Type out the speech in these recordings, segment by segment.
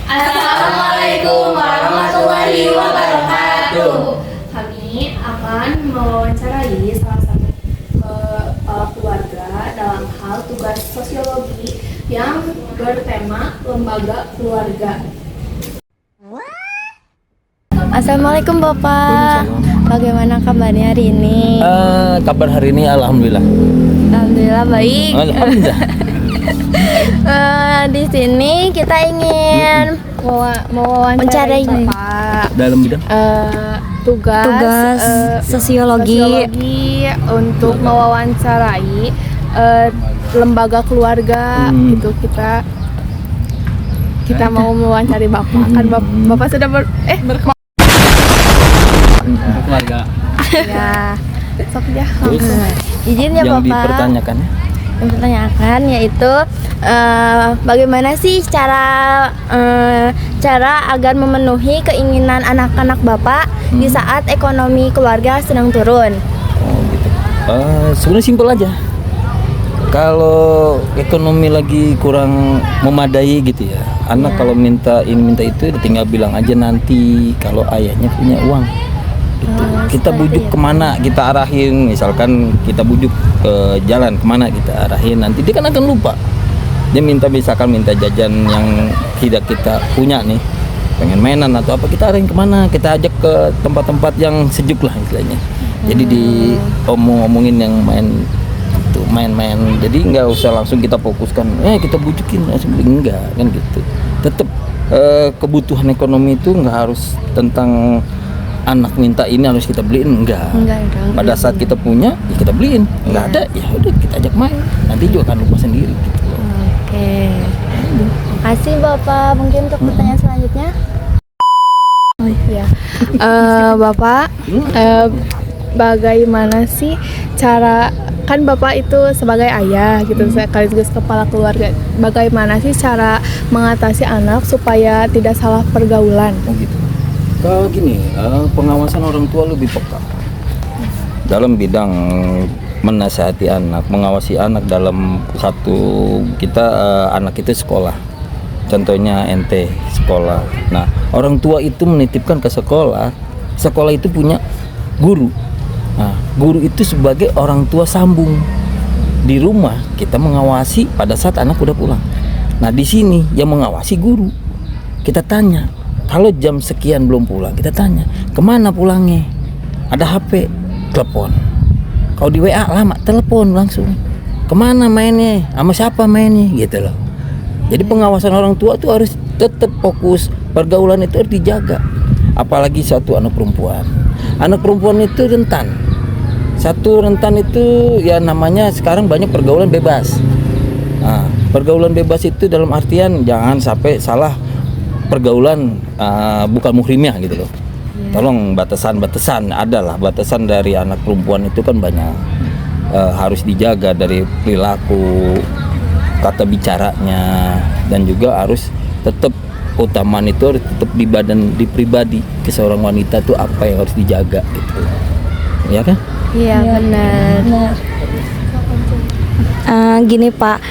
Assalamualaikum warahmatullahi wabarakatuh. Kami akan mewawancarai salah satu kepala keluarga dalam hal tugas sosiologi yang bertema lembaga keluarga. Assalamualaikum Bapak. Bagaimana kabarnya hari ini? Kabar hari ini alhamdulillah. Alhamdulillah baik. Alhamdulillah. Di sini kita ingin Mewawancarai Bapak Dalam bidang tugas sosiologi untuk mewawancarai lembaga keluarga. Gitu kita mau mewawancari Bapak. Kan Bapak sudah keluarga. Ya, sok ya. izin ya Yang Bapak. dipertanyakan Yang dipertanyakan yaitu bagaimana sih cara agar memenuhi keinginan anak-anak Bapak di saat ekonomi keluarga sedang turun? Oh gitu. Sebenarnya simpel aja. Kalau ekonomi lagi kurang memadai gitu ya, anak kalau minta ini minta itu tinggal bilang aja nanti kalau ayahnya punya uang. Gitu. Kita bujuk kemana kita arahin, misalkan kita bujuk ke jalan kemana kita arahin, nanti dia kan akan lupa. Dia misalkan minta jajan yang tidak kita punya nih, pengen mainan atau apa, kita arahin kemana, kita ajak ke tempat-tempat yang sejuk lah istilahnya. Jadi diomongin yang main-main, jadi nggak usah langsung kita fokuskan kita bujukin langsung enggak kan gitu. Tetap kebutuhan ekonomi itu nggak harus tentang anak minta ini harus kita beliin, enggak dong. Pada saat kita punya ya kita beliin, nggak ada ya udah kita ajak main, nanti juga akan lupa sendiri gitu. Oke. Makasih Bapak. Mungkin untuk pertanyaan selanjutnya. Bapak, bagaimana sih cara, kan Bapak itu sebagai ayah gitu, sekaligus kepala keluarga, bagaimana sih cara mengatasi anak supaya tidak salah pergaulan? Oh gitu. Kalau gini, pengawasan orang tua lebih peka dalam bidang menasihati anak, mengawasi anak dalam anak itu sekolah. Contohnya ente sekolah. Nah, orang tua itu menitipkan ke sekolah itu punya guru. Nah, guru itu sebagai orang tua sambung. Di rumah kita mengawasi pada saat anak udah pulang. Nah, di sini yang mengawasi guru. Kita tanya, kalau jam sekian belum pulang, kita tanya, kemana pulangnya? Ada HP, telepon. Kalau di WA lama, telepon langsung. Kemana mainnya? Sama siapa mainnya? Gitu loh. Jadi pengawasan orang tua itu harus tetap fokus. Pergaulan itu harus dijaga. Apalagi satu anak perempuan. Anak perempuan itu rentan. Satu rentan itu ya namanya sekarang banyak pergaulan bebas. Nah, pergaulan bebas itu dalam artian jangan sampai salah pergaulan bukan muhrimnya gitu loh. Tolong batasan adalah batasan dari anak perempuan itu kan banyak, harus dijaga dari perilaku, kata bicaranya, dan juga harus tetap utamaan itu harus tetap di pribadi ke seorang wanita tuh apa yang harus dijaga gitu. Ya kan? Iya benar. Gini Pak,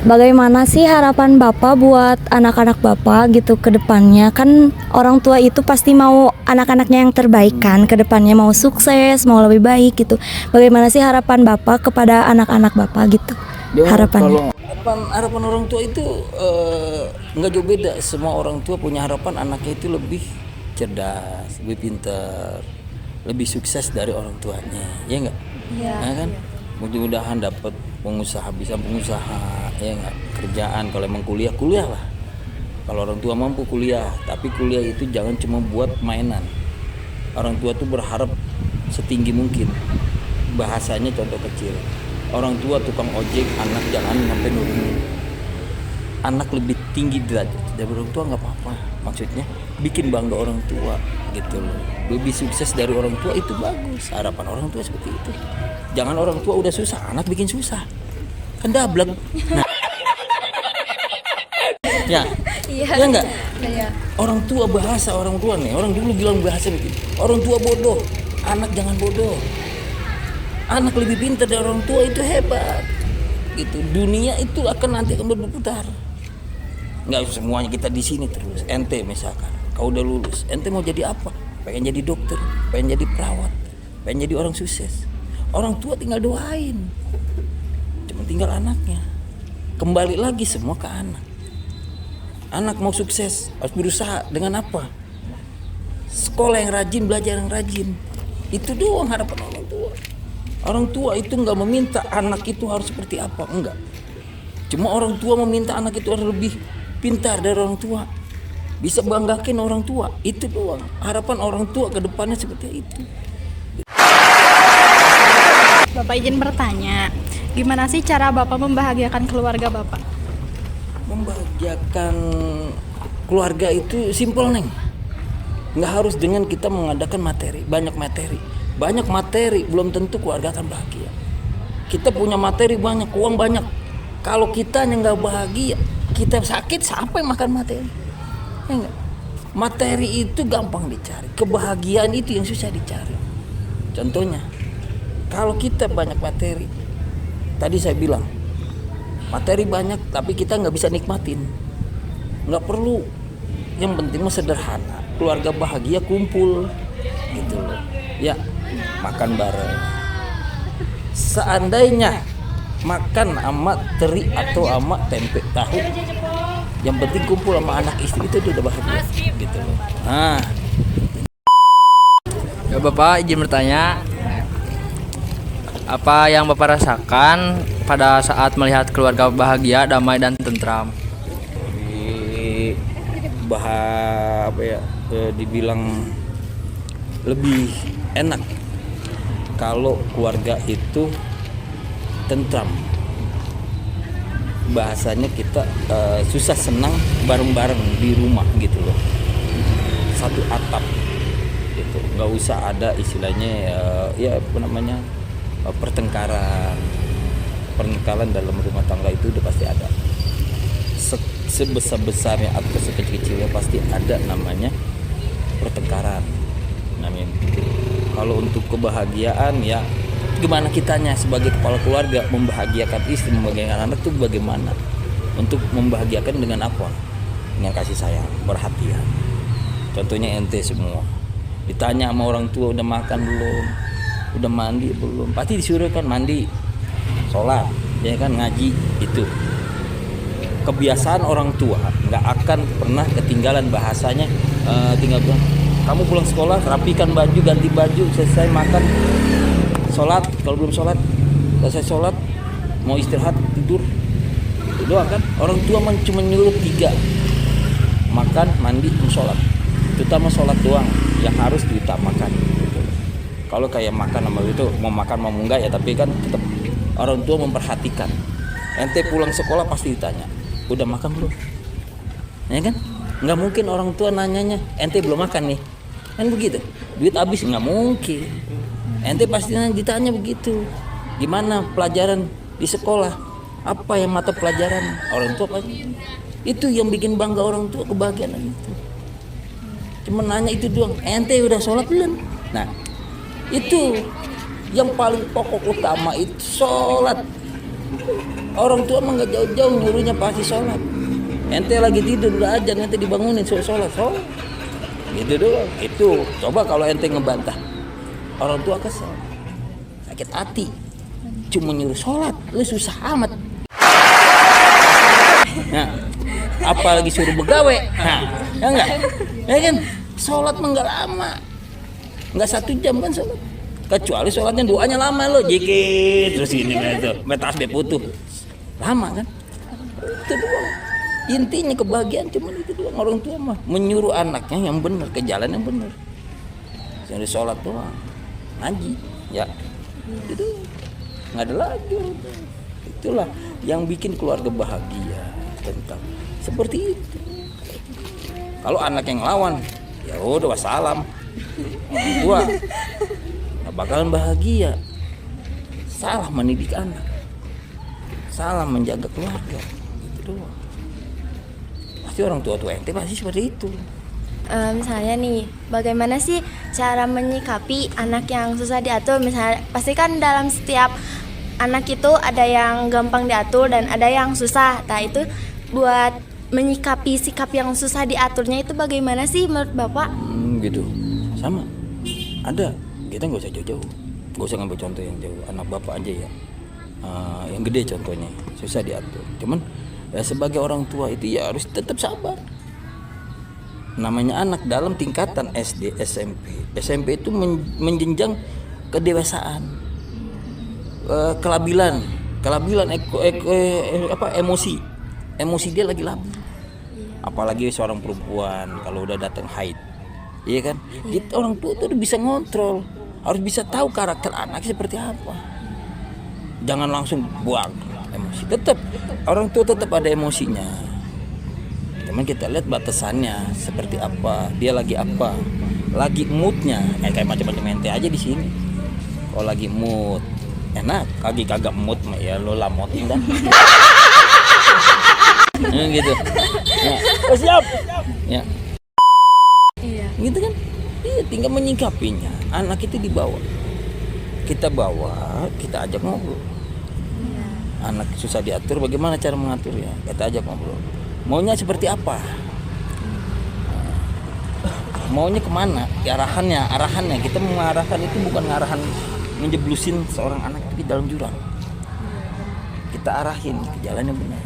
bagaimana sih harapan Bapak buat anak-anak Bapak gitu ke depannya? Kan orang tua itu pasti mau anak-anaknya yang terbaik kan, ke depannya mau sukses, mau lebih baik gitu. Bagaimana sih harapan Bapak kepada anak-anak Bapak gitu? Harapannya. Harapan orang tua itu nggak jauh beda. Semua orang tua punya harapan anaknya itu lebih cerdas, lebih pintar, lebih sukses dari orang tuanya, ya nggak? Iya. Nah, kan? Mudah-mudahan dapat bisa pengusaha, ya nggak? Kerjaan, kalau emang kuliah lah. Kalau orang tua mampu kuliah, tapi kuliah itu jangan cuma buat mainan. Orang tua tuh berharap setinggi mungkin. Bahasanya contoh kecil. Orang tua tukang ojek, anak jangan sampai nurunin. Anak lebih tinggi derajat dari orang tua nggak apa-apa. Maksudnya bikin bangga orang tua gitu loh. Lebih sukses dari orang tua itu bagus. Harapan orang tua seperti itu. Jangan orang tua udah susah, anak bikin susah. Kan dablek. Nah. Ya enggak? Iya. Orang tua bahasa orang tua nih. Orang dulu bilang bahasa begitu. Orang tua bodoh, anak jangan bodoh. Anak lebih pintar dari orang tua itu hebat. Gitu. Dunia itu akan nanti berputar. Nggak semuanya kita di sini terus. Ente misalkan, kau udah lulus, ente mau jadi apa? Pengen jadi dokter, pengen jadi perawat, pengen jadi orang sukses. Orang tua tinggal doain, cuma tinggal anaknya. Kembali lagi semua ke anak. Anak mau sukses harus berusaha dengan apa? Sekolah yang rajin, belajar yang rajin. Itu doang harapan orang tua. Orang tua itu nggak meminta anak itu harus seperti apa, enggak. Cuma orang tua meminta anak itu harus lebih pintar dari orang tua, bisa banggakan orang tua. Itu doang harapan orang tua ke depannya seperti itu. Bapak izin bertanya, gimana sih cara Bapak membahagiakan keluarga Bapak? Membahagiakan keluarga itu simpel, Neng. Nggak harus dengan kita mengadakan materi, banyak materi belum tentu keluarga akan bahagia. Kita punya materi banyak, uang banyak, kalau kita yang nggak bahagia, kita sakit, siapa yang makan materi? Ya enggak? Materi itu gampang dicari, kebahagiaan itu yang susah dicari. Contohnya, kalau kita banyak materi, tadi saya bilang materi banyak tapi kita nggak bisa nikmatin, nggak perlu. Yang penting mah sederhana, keluarga bahagia kumpul gitu loh ya, makan bareng. Seandainya makan sama teri atau sama tempe tahu, yang penting kumpul sama anak istri itu udah bahagia gitu loh. Nah, Ya Bapak izin bertanya, apa yang Bapak rasakan pada saat melihat keluarga bahagia, damai dan tentram? Dibilang lebih enak kalau keluarga itu tentram. Bahasanya kita susah senang bareng-bareng di rumah gitu loh, satu atap gitu, nggak usah ada istilahnya pertengkaran dalam rumah tangga. Itu udah pasti ada, sebesar-besarnya atau sekecil-kecilnya pasti ada namanya pertengkaran namanya. Kalau untuk kebahagiaan ya gimana kitanya sebagai kepala keluarga membahagiakan istri, membahagiakan anak tuh bagaimana? Untuk membahagiakan dengan apa? Dengan kasih sayang, perhatian. Contohnya ente semua ditanya sama orang tua, udah makan belum, udah mandi belum, pasti disuruh kan mandi, sholat, ya kan, ngaji. Itu kebiasaan orang tua, nggak akan pernah ketinggalan. Bahasanya tinggal bilang, kamu pulang sekolah rapikan baju, ganti baju, selesai makan, sholat. Kalau belum sholat, selesai sholat mau istirahat tidur, itu doang kan. Orang tua cuma nyuruh 3, makan, mandi, sholat. Terutama sholat doang yang harus diutamakan. Kalau kayak makan sama itu, mau makan mau enggak ya, tapi kan tetap orang tua memperhatikan. Ente pulang sekolah pasti ditanya, udah makan belum? Ya kan? Nggak mungkin orang tua nanyanya, ente belum makan nih, kan begitu. Duit habis, nggak mungkin. Ente pasti ditanya begitu, gimana pelajaran di sekolah, apa yang mata pelajaran. Orang tua pasti itu yang bikin bangga orang tua, kebahagiaan itu. Cuma nanya itu doang, ente udah sholat belum? Nah, itu yang paling pokok utama, itu sholat. Orang tua mah nggak jauh-jauh nyuruhnya pasti sholat. Ente lagi tidur udah ajan, ente dibangunin sholat. Gitu doang. Itu coba kalau ente ngebantah, orang tua kesel, sakit hati. Cuma nyuruh sholat, lu susah amat. Nah, apalagi suruh begawe, nah, ya enggak? Ya kan, sholat mah nggak lama, nggak 1 jam kan sholat. Kecuali sholatnya doanya lama lo, jikit terus ini itu, tasbih putuh, lama kan? Itu doang. Intinya kebahagiaan cuma itu doang. Orang tua mah menyuruh anaknya yang benar, ke jalan yang benar. Jadi sholat doang, ngaji, ya, itu nggak ada lagi. Itulah yang bikin keluarga bahagia, tentang seperti itu. Kalau anak yang lawan, ya udah wassalam, tua nggak bakalan bahagia. Salah mendidik anak, salah menjaga keluarga, itu doang. Pasti orang tua ente pasti seperti itu. Misalnya nih, bagaimana sih cara menyikapi anak yang susah diatur? Misalnya, pasti kan dalam setiap anak itu ada yang gampang diatur dan ada yang susah. Nah itu buat menyikapi sikap yang susah diaturnya itu bagaimana sih menurut Bapak? Gitu sama ada, kita nggak usah jauh-jauh, nggak usah ngambil contoh yang jauh, anak bapak aja ya. Yang gede contohnya susah diatur, cuman ya sebagai orang tua itu ya harus tetap sabar. Namanya anak dalam tingkatan SD, SMP itu menjenjang kedewasaan, kelabilan emosi dia lagi labil. Apalagi seorang perempuan kalau udah datang haid, iya kan? Kita orang tua tuh udah bisa ngontrol, harus bisa tahu karakter anak seperti apa. Jangan langsung buang emosi. Tetap orang tua tetap ada emosinya. Cuman kita lihat batasannya seperti apa, dia lagi apa, lagi moodnya. Kayak macam-macam ente aja di sini. Kalau lagi mood enak, kagak mood ya lo lamotin dah. Gitu. Ya. Oh, siap. Ya. Iya. Gitu kan? Iya, tinggal menyingkapinya. Anak itu dibawa. Kita bawa, kita ajak ngobrol. Anak susah diatur, bagaimana cara mengaturnya? Kita ajak ngobrol. Maunya seperti apa? Maunya kemana? Arahannya. Kita mengarahkan itu bukan ngarahan menjeblusin seorang anak ke dalam jurang. Kita arahin ke jalan yang benar.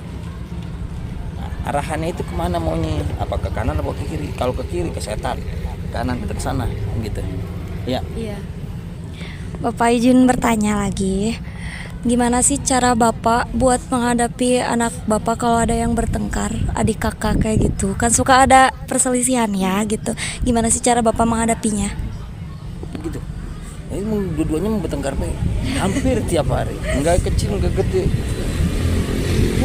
Nah, arahannya itu kemana maunya? Apa ke kanan atau ke kiri? Kalau ke kiri ke setan, ke kanan kita ke sana, gitu. Ya. Iya. Bapak izin bertanya lagi. Gimana sih cara Bapak buat menghadapi anak Bapak kalau ada yang bertengkar, adik kakak kayak gitu? Kan suka ada perselisihan ya gitu. Gimana sih cara Bapak menghadapinya? Begitu. Jadi dua-duanya mau bertengkar hampir tiap hari. Enggak kecil, enggak gede.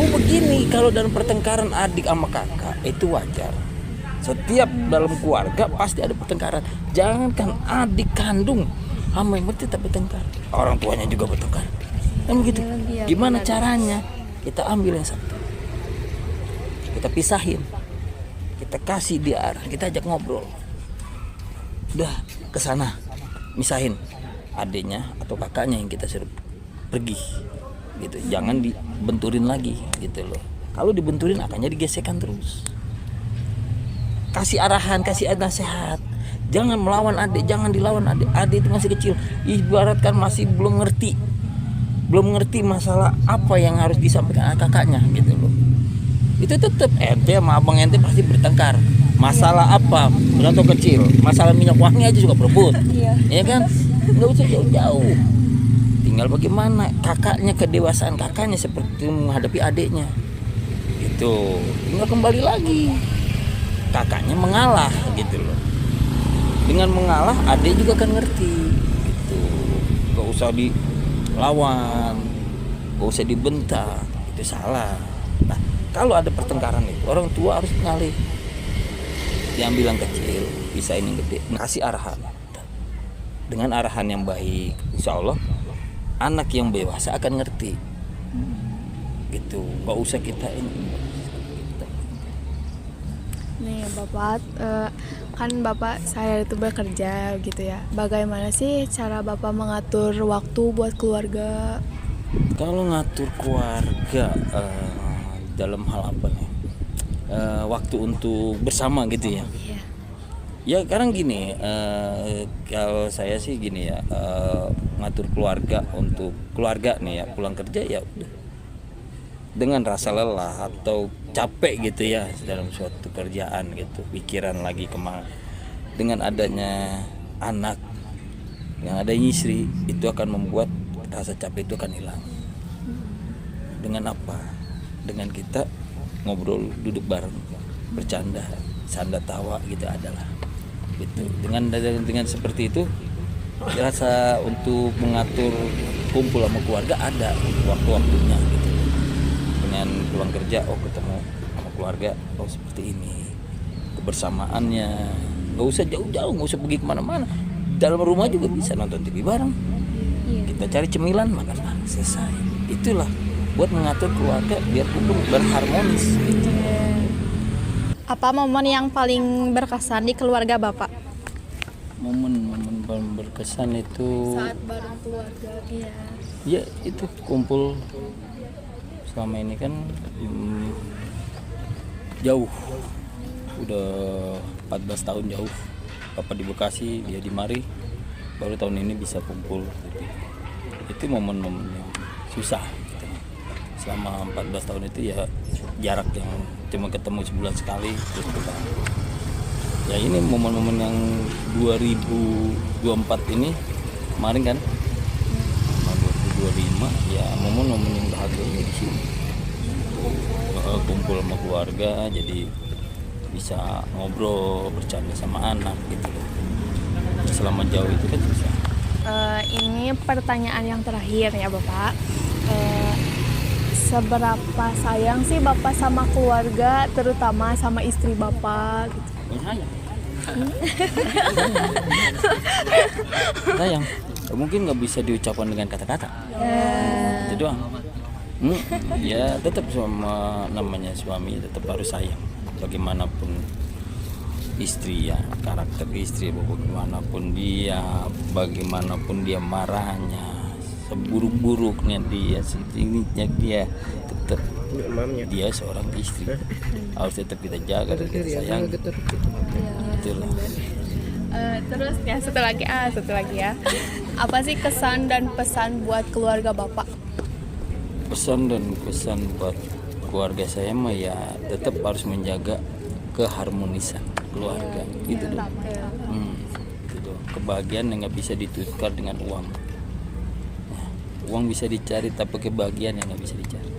Begini, kalau dalam pertengkaran adik sama kakak itu wajar. Setiap dalam keluarga pasti ada pertengkaran. Jangankan adik kandung sama yang tetap bertengkar. Orang tuanya juga bertengkar. Kan begitu. Gimana caranya? Kita ambil yang satu, kita pisahin, kita kasih dia arah, kita ajak ngobrol. Udah ke sana, misahin adiknya atau kakaknya yang kita suruh pergi, gitu. Jangan dibenturin lagi, gitu loh. Kalau dibenturin akannya digesekan terus. Kasih arahan, kasih nasihat. Jangan melawan adik, jangan dilawan adik. Adik itu masih kecil, ibaratkan masih belum ngerti masalah apa yang harus disampaikan kakaknya, gitu loh. Itu tetap ente sama abang ente pasti bertengkar. Masalah apa? Contoh kecil, masalah minyak wangi aja juga berebut. Iya kan? Nggak usah jauh-jauh. Tinggal bagaimana kakaknya, kedewasaan kakaknya seperti menghadapi adiknya. Gitu. Tinggal kembali lagi. Kakaknya mengalah, gitu loh. Dengan mengalah adik juga akan ngerti, gitu. Nggak usah lawan, gak usah dibentak, itu salah. Nah, kalau ada pertengkaran itu orang tua harus ngalih. Yang bilang kecil, bisa ini gede, kasih arahan. Dengan arahan yang baik, insya Allah anak yang dewasa akan ngerti. Gitu, gak usah kita ini. Nih Bapak, kan Bapak saya itu bekerja gitu ya. Bagaimana sih cara Bapak mengatur waktu buat keluarga? Kalau ngatur keluarga dalam hal apa nih? Waktu untuk bersama gitu ya. Ya sekarang gini, kalau saya sih gini ya, ngatur keluarga untuk keluarga nih ya, pulang kerja ya udah. Dengan rasa lelah atau capek gitu ya dalam suatu kerjaan gitu, pikiran lagi kemana, dengan adanya anak, yang adanya istri, itu akan membuat rasa capek itu akan hilang. Dengan apa? Dengan kita ngobrol, duduk bareng, bercanda, sanda tawa gitu adalah gitu. Dengan seperti itu rasa untuk mengatur kumpul sama keluarga ada waktu-waktunya gitu. Dengan pulang kerja, ketemu sama keluarga, seperti ini kebersamaannya. Nggak usah jauh-jauh, nggak usah pergi kemana-mana, dalam rumah juga bisa nonton TV bareng. Kita cari cemilan, makan bareng, selesai. Itulah buat mengatur keluarga biar kumpul berharmonis gitu. Apa momen yang paling berkesan di keluarga Bapak? Momen paling berkesan itu Saat bareng keluarga, iya. ya itu kumpul. Selama ini kan Jauh, udah 14 tahun jauh. Papa di Bekasi, dia di Mari. Baru tahun ini bisa kumpul. Gitu. Itu momen-momen yang susah. Gitu. Selama 14 tahun itu ya jarak yang cuma ketemu sebulan sekali. Terus kita, ya ini momen-momen yang 2024 ini kemarin kan, 2025 ya momen-momen yang bahagia ini di sini. Kumpul sama keluarga, jadi bisa ngobrol, bercanda sama anak gitu loh. Selama jauh itu kan susah. Ini pertanyaan yang terakhir ya Bapak. Seberapa sayang sih Bapak sama keluarga, terutama sama istri Bapak gitu? Sayang. Sayang. Mungkin nggak bisa diucapkan dengan kata-kata. Itu doang. Ya tetap sama namanya suami tetap harus sayang. Bagaimanapun istri ya, karakter istri bagaimanapun bagaimanapun dia marahnya, seburuk-buruknya dia, setingginya dia, tetap dia seorang istri. Harus tetap kita jaga dan kita sayang. Itulah. Terus ya satu lagi ya. Apa sih kesan dan pesan buat keluarga Bapak? Pesan dan pesan buat keluarga saya mah ya tetap harus menjaga keharmonisan keluarga gitu dong. Gitu. Kebahagiaan yang nggak bisa ditukar dengan uang. Nah, uang bisa dicari tapi kebahagiaan yang nggak bisa dicari.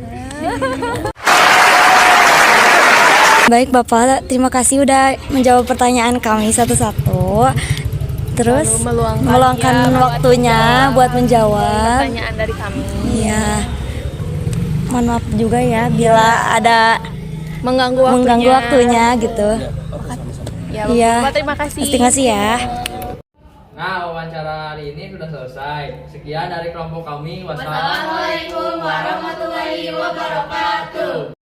Baik Bapak, terima kasih udah menjawab pertanyaan kami satu-satu. Terus Lalu meluangkan waktunya buat menjawab. pertanyaan dari kami. Iya. Mohon maaf juga ya bila ada mengganggu waktunya gitu. Ya, Iya. Bapak terima kasih. Terima kasih ya. Nah, wawancara hari ini sudah selesai. Sekian dari kelompok kami. Wassalamualaikum warahmatullahi wabarakatuh.